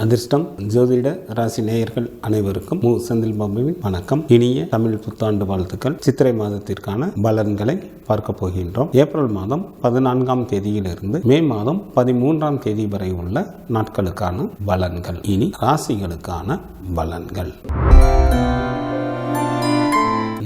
அதிர்ஷ்டம் ஜோதிட ராசி நேயர்கள் அனைவருக்கும் மு. செந்தில் பாபுவின் வணக்கம். இனிய தமிழ் புத்தாண்டு வாழ்த்துக்கள். சித்திரை மாதத்திற்கான பலன்களை பார்க்க போகின்றோம். ஏப்ரல் மாதம் 14ஆம் தேதியிலிருந்து மே மாதம் 13ஆம் தேதி வரை உள்ள நாட்களுக்கான பலன்கள். இனி ராசிகளுக்கான பலன்கள்.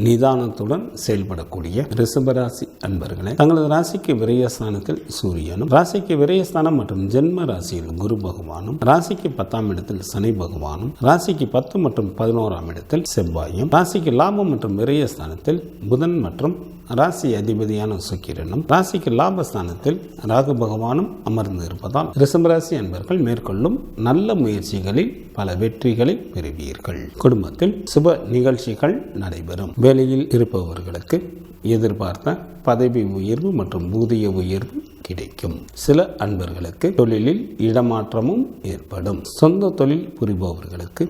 நிதானத்துடன் செயல்படக்கூடிய ரிஷபராசி அன்பர்களே, தங்களது ராசிக்கு விரயஸ்தானத்தில் சூரியனும், ராசிக்கு விரயஸ்தானம் மற்றும் ஜென்ம ராசியில் குரு பகவானும், ராசிக்கு 10ஆம் இடத்தில் சனி பகவானும், ராசிக்கு 10 மற்றும் 11ஆம் இடத்தில் செவ்வாயும், ராசிக்கு லாபம் மற்றும் விரயஸ்தானத்தில் புதன் மற்றும் ராசி அதிபதியான சுக்கிரனும், ராசிக்கு லாபஸ்தானத்தில் ராகு பகவானும் அமர்ந்து இருப்பதால் ரிஷபராசி அன்பர்கள் மேற்கொள்ளும் நல்ல முயற்சிகளில் பல வெற்றிகளை பெறுவீர்கள். குடும்பத்தில் சுப நிகழ்ச்சிகள் நடைபெறும். வேலையில் இருப்பவர்களுக்கு எதிர்பார்த்த பதவி உயர்வு மற்றும் ஊதிய உயர்வு கிடைக்கும். சில அன்பர்களுக்கு தொழிலில் இடமாற்றமும் ஏற்படும். சொந்த தொழில் புரிபவர்களுக்கு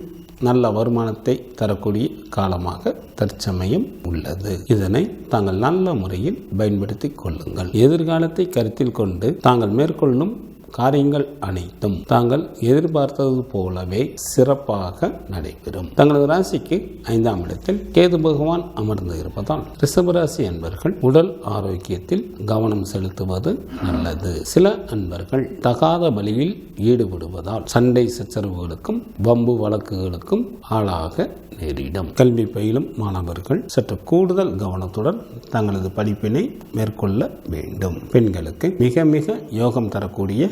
நல்ல வருமானத்தை தரக்கூடிய காலமாக தற்சமயம் உள்ளது. இதனை தாங்கள் நல்ல முறையில் பயன்படுத்திக் கொள்ளுங்கள். எதிர்காலத்தை கருத்தில் கொண்டு தாங்கள் மேற்கொள்ளும் காரியங்கள் அனைத்தும் தாங்கள் எதிர்பார்த்தது போலவே சிறப்பாக நடைபெறும். தங்களது ராசிக்கு 5ஆம் இடத்தில் கேது பகவான் அமர்ந்து இருப்பதால் ரிஷபராசி அன்பர்கள் உடல் ஆரோக்கியத்தில் கவனம் செலுத்துவது நல்லது. சில அன்பர்கள் தகாத வழியில் ஈடுபடுவதால் சண்டை சச்சரவுகளுக்கும் வம்பு வழக்குகளுக்கும் ஆளாக நேரிடும். கல்வி பயிலும் மாணவர்கள் சற்று கூடுதல் கவனத்துடன் தங்களது படிப்பினை மேற்கொள்ள வேண்டும். பெண்களுக்கு மிக மிக யோகம் தரக்கூடிய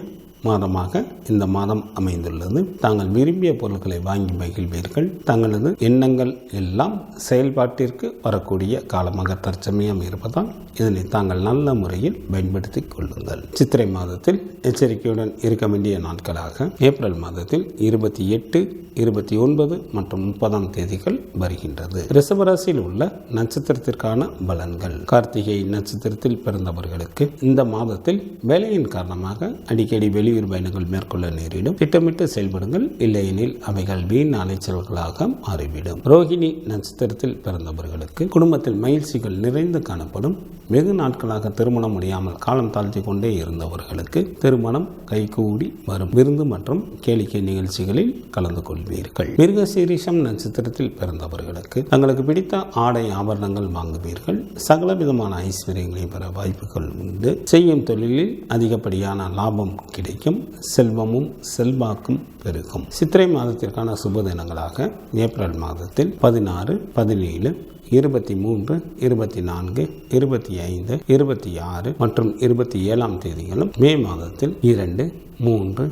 மாதமாக இந்த மாதம் அமைந்துள்ளது. தாங்கள் விரும்பிய பொருட்களை வாங்கி மகிழ்வீர்கள். தங்களது எண்ணங்கள் எல்லாம் செயல்பாட்டிற்கு வரக்கூடிய காலமாக தற்சமயம் இருப்பதால் இதனை தாங்கள் நல்ல முறையில் பயன்படுத்திக் கொள்ளுங்கள். சித்திரை மாதத்தில் எச்சரிக்கையுடன் இருக்க வேண்டிய நாட்களாக ஏப்ரல் மாதத்தில் 28, 29 மற்றும் 30ஆம் தேதிகள் வருகின்றது. ரிஷபராசியில் உள்ள நட்சத்திரத்திற்கான பலன்கள். கார்த்திகை நட்சத்திரத்தில் பிறந்தவர்களுக்கு இந்த மாதத்தில் வேலையின் காரணமாக அடிக்கடி வெளியூர் பயணங்கள் மேற்கொள்ள நேரிடும். திட்டமிட்டு செயல்படுங்கள், இல்லையெனில் அவைகள் வீண் அலைச்சல்களாக மாறிவிடும். ரோகிணி நட்சத்திரத்தில் பிறந்தவர்களுக்கு குடும்பத்தில் மகிழ்ச்சிகள் நிறைந்து காணப்படும். வெகு நாட்களாக திருமணம் முடியாமல் காலம் தாழ்த்தி கொண்டே இருந்தவர்களுக்கு திருமணம் கைகூடி வரும். விருந்து மற்றும் கேளிக்கை நிகழ்ச்சிகளில் கலந்து கொள்வீர்கள். மிருகசீரிஷம் நட்சத்திரத்தில் பிறந்தவர்களுக்கு தங்களுக்கு பிடித்த ஆடை ஆபரணங்கள் வாங்குவீர்கள். சகல விதமான ஐஸ்வர்யங்களை பெற வாய்ப்புகள் உண்டு. செய்யும் தொழிலில் அதிகப்படியான லாபம் கிடைக்கும். செல்வமும் செல்வாக்கும் பெருகும். சித்திரை மாதத்திற்கான சுப தினங்களாக ஏப்ரல் மாதத்தில் 16, 17, 23, 24, 25, 26 மற்றும் 27ஆம் தேதிகளும், மே மாதத்தில் 2, 3,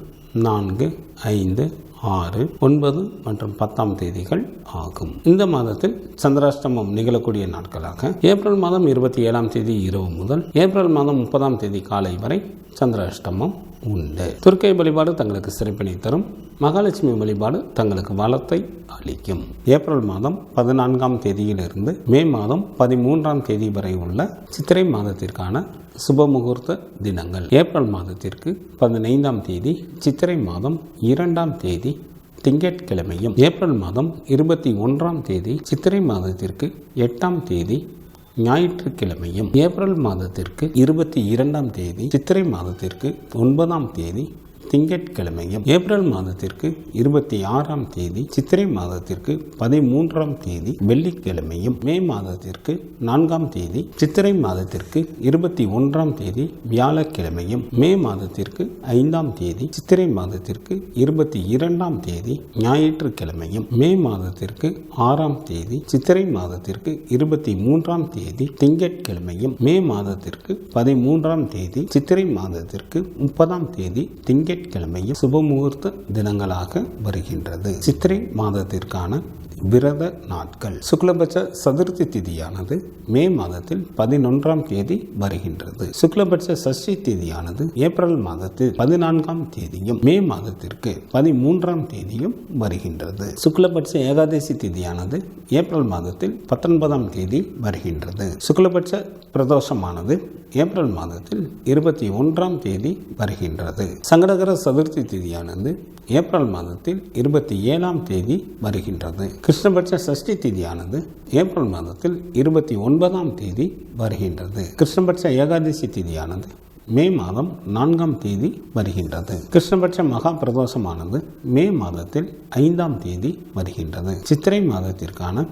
4, 5, 6, 9 மற்றும் 10ஆம் தேதிகள் ஆகும். இந்த மாதத்தில் சந்திராஷ்டமம் நிகழக்கூடிய நாட்களாக ஏப்ரல் மாதம் 27ஆம் தேதி இரவு முதல் ஏப்ரல் மாதம் 30ஆம் தேதி காலை வரை சந்திராஷ்டமம் உண்டு. துர்க்கை வழிபாடு தங்களுக்கு சிறப்பினை தரும். மகாலட்சுமி வழிபாடு தங்களுக்கு வளத்தை அளிக்கும். ஏப்ரல் மாதம் 14ஆம் தேதியிலிருந்து மே மாதம் 13ஆம் தேதி வரை உள்ள சித்திரை மாதத்திற்கான சுப முகூர்த்த தினங்கள். ஏப்ரல் மாதத்திற்கு 15ஆம் தேதி சித்திரை மாதம் 2ஆம் தேதி திங்கட்கிழமையும், ஏப்ரல் மாதம் 21ஆம் தேதி சித்திரை மாதத்திற்கு 8ஆம் தேதி ஞாயிற்றுக்கிழமையும், ஏப்ரல் மாதத்திற்கு 22ஆம் தேதி சித்திரை மாதத்திற்கு 9ஆம் தேதி திங்கட்கிழமையும், ஏப்ரல் மாதத்திற்கு 26ஆம் தேதி சித்திரை மாதத்திற்கு 13ஆம் தேதி வெள்ளிக்கிழமையும், மே மாதத்திற்கு 4ஆம் தேதி சித்திரை மாதத்திற்கு 21ஆம் தேதி வியாழக்கிழமையும், மே மாதத்திற்கு 5ஆம் தேதி சித்திரை மாதத்திற்கு 22ஆம் தேதி ஞாயிற்றுக்கிழமையும், மே மாதத்திற்கு 6ஆம் தேதி சித்திரை மாதத்திற்கு 23ஆம் தேதி திங்கட்கிழமையும், மே மாதத்திற்கு 13ஆம் தேதி சித்திரை மாதத்திற்கு 30ஆம் தேதி திங்கட்கிழமையும் சுபமுகூர்த்த தினங்களாக வருகின்றது. சித்திரை மாதத்திற்கான விரத நாட்கள். சுக்லபட்ச சதுர்த்தி திதியானது மே மாதத்தில் 11ஆம் தேதி வருகின்றது. சுக்லபட்ச சஷ்டி திதியானது ஏப்ரல் மாதத்தில் 14ஆம் தேதியும் மே மாதத்திற்கு 13ஆம் தேதியும் வருகின்றது. சுக்லபட்ச ஏகாதசி திதியானது ஏப்ரல் மாதத்தில் 19ஆம் தேதி வருகின்றது. சுக்லபட்ச பிரதோஷமானது ஏப்ரல் மாதத்தில் 21ஆம் தேதி வருகின்றது. சங்கடகர சதுர்த்தி திதியானது ஏப்ரல் மாதத்தில் 27ஆம் தேதி வருகின்றது. கிருஷ்ணபட்ச சஷ்டி திதியானது ஏப்ரல் மாதத்தில் 29ஆம் தேதி வருகின்றது. கிருஷ்ணபட்ச ஏகாதசி திதியானது மே மாதம் 4ஆம் தேதி வருகின்றது. கிருஷ்ணபட்ச மகா பிரதோஷமானது மே மாதத்தில் 5ஆம் தேதி வருகின்றது. சித்திரை மாதத்திற்கான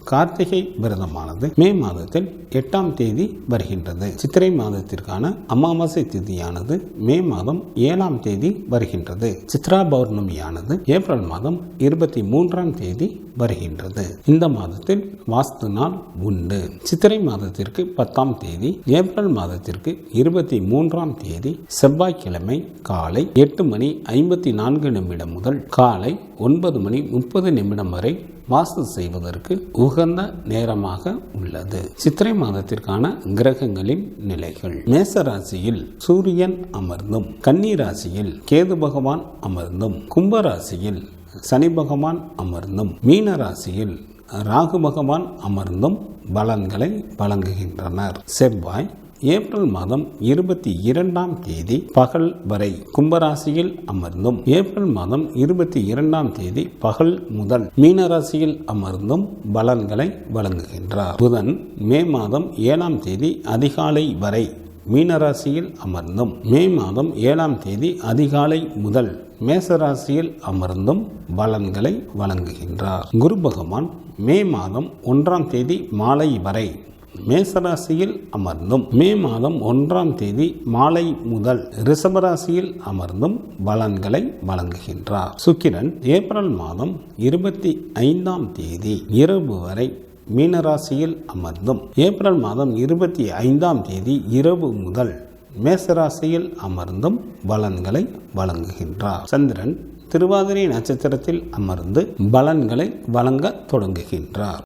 கார்த்திகை விரதமானது மே மாதத்தில் 8ஆம் தேதி வருகின்றது. சித்திரை மாதத்திற்கான அமாவாசை திதியானது மே மாதம் 7ஆம் தேதி வருகின்றது. சித்ரா பௌர்ணமியானது ஏப்ரல் மாதம் 23ஆம் தேதி வருகின்றது. இந்த மாதத்தில் வாஸ்து நாள் உண்டு. சித்திரை மாதத்திற்கு 10ஆம் தேதி, ஏப்ரல் மாதத்திற்கு 23ஆம் தேதி செவ்வாய்க்கிழமை காலை 8:54 முதல் காலை 9:30 வரை வாஸ்து செய்வதற்கு உகந்த நேரமாக உள்ளது. சித்திரை மாதத்திற்கான கிரகங்களின் நிலைகள்: மேச ராசியில் சூரியன் அமர்ந்தும், கன்னி ராசியில் கேது பகவான் அமர்ந்தும், கும்ப ராசியில் சனி பகவான் அமர்ந்தும், மீன ராசியில் ராகு பகவான் அமர்ந்தும் பலன்களை வழங்குகின்றனர். செவ்வாய் ஏப்ரல் மாதம் 22ஆம் தேதி பகல் வரை கும்பராசியில் அமர்ந்தும், ஏப்ரல் மாதம் 22ஆம் தேதி பகல் முதல் மீனராசியில் அமர்ந்தும் பலன்களை வழங்குகின்றார். புதன் மே மாதம் 7ஆம் தேதி அதிகாலை வரை மீனராசியில் அமர்ந்தும், மே மாதம் 7ஆம் தேதி அதிகாலை முதல் மேசராசியில் அமர்ந்தும் பலன்களை வழங்குகின்றார். குரு பகவான் மே மாதம் 1ஆம் தேதி மாலை வரை மேசராசியில் அமர்ந்தும், மே மாதம் 1ஆம் தேதி மாலை முதல் ரிஷபராசியில் அமர்ந்தும் பலன்களை வழங்குகின்றார். சுக்கிரன் ஏப்ரல் மாதம் 25ஆம் தேதி இரவு வரை மீனராசியில் அமர்ந்தும், ஏப்ரல் மாதம் 25ஆம் தேதி இரவு முதல் மேசராசியில் அமர்ந்தும் பலன்களை வழங்குகின்றார். சந்திரன் திருவாதிரை நட்சத்திரத்தில் அமர்ந்து பலன்களை வழங்க தொடங்குகின்றார்.